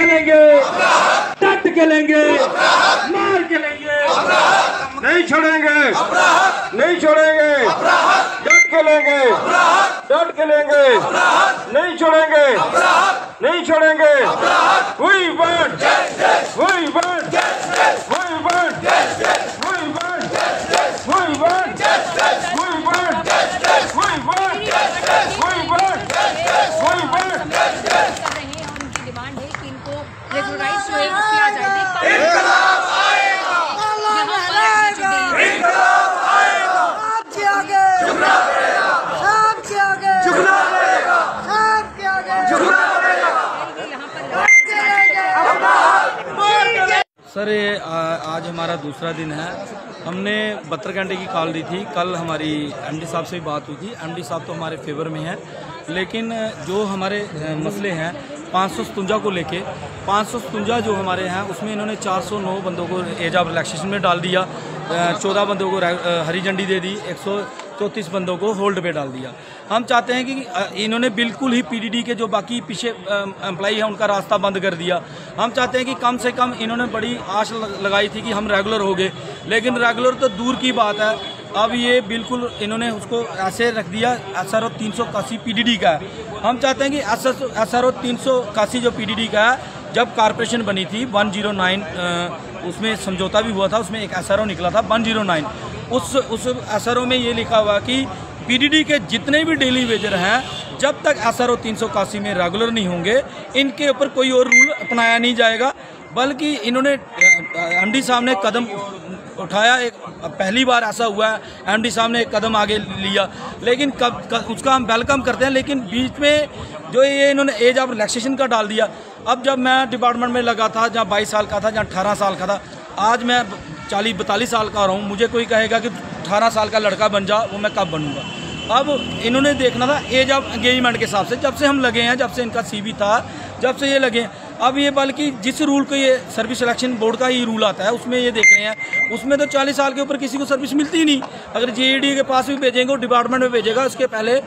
लेंगे, डट के लेंगे, मार के लेंगे, नहीं छोड़ेंगे, नहीं छोड़ेंगे, डट के लेंगे, डट के लेंगे, नहीं छोड़ेंगे, नहीं छोड़ेंगे। We want, we want, we want, we want, we want, we want, we want, we want, we want। उनकी डिमांड है कि इनको रेगुलराइज किया जाए। इंकलाब आएगा, इंकलाब आएगा, आपके आगे झुकना पड़ेगा, आपके आगे झुकना पड़ेगा, आपके आगे झुकना पड़ेगा। सर ये आज हमारा दूसरा दिन है। हमने 72 घंटे की कॉल दी थी। कल हमारी एमडी साहब से भी बात हुई थी। एमडी साहब तो हमारे फेवर में हैं, लेकिन जो हमारे मसले हैं 557 को लेके, 557 जो हमारे हैं उसमें इन्होंने 409 बंदों को एज ऑफ रिलैक्सेशन में डाल दिया, 14 बंदों को हरी झंडी दे दी, 134 बंदों को होल्ड पे डाल दिया। हम चाहते हैं कि इन्होंने बिल्कुल ही पीडीडी के जो बाकी पीछे एम्प्लॉई हैं उनका रास्ता बंद कर दिया। हम चाहते हैं कि कम से कम इन्होंने बड़ी आश लगाई थी कि हम रेगुलर हो गए, लेकिन रेगुलर तो दूर की बात है। अब ये बिल्कुल इन्होंने उसको ऐसे रख दिया। SRO 381 पीडीडी का है। हम चाहते हैं कि SRO 381 जो पीडीडी का है, जब कॉरपोरेशन बनी थी 109 उसमें समझौता भी हुआ था, उसमें एक SRO निकला था 109। उस SRO में ये लिखा हुआ कि पीडीडी के जितने भी डेली वेजर हैं, जब तक SRO 381 में रेगुलर नहीं होंगे, इनके ऊपर कोई और रूल अपनाया नहीं जाएगा। बल्कि इन्होंने एमडी साहब ने कदम उठाया, एक पहली बार ऐसा हुआ है एमडी साहब ने एक कदम आगे लिया, लेकिन उसका हम वेलकम करते हैं। लेकिन बीच में जो ये इन्होंने एज ऑफ रिलैक्सेशन का डाल दिया। अब जब मैं डिपार्टमेंट में लगा था, जहाँ 22 साल का था, जहाँ 18 साल का था, आज मैं 40-42 साल का रहा हूँ। मुझे कोई कहेगा कि 18 साल का लड़का बन जा, वो मैं कब बनूंगा। अब इन्होंने देखना था एज ऑफ एंगेजमेंट के हिसाब से, जब से हम लगे हैं, जब से इनका CV था, जब से ये लगे। अब ये बल्कि जिस रूल को ये सर्विस सिलेक्शन बोर्ड का ही रूल आता है, उसमें ये देख रहे हैं, उसमें तो 40 साल के ऊपर किसी को सर्विस मिलती ही नहीं। अगर JED के पास भी भेजेंगे, डिपार्टमेंट में भेजेगा, उसके पहले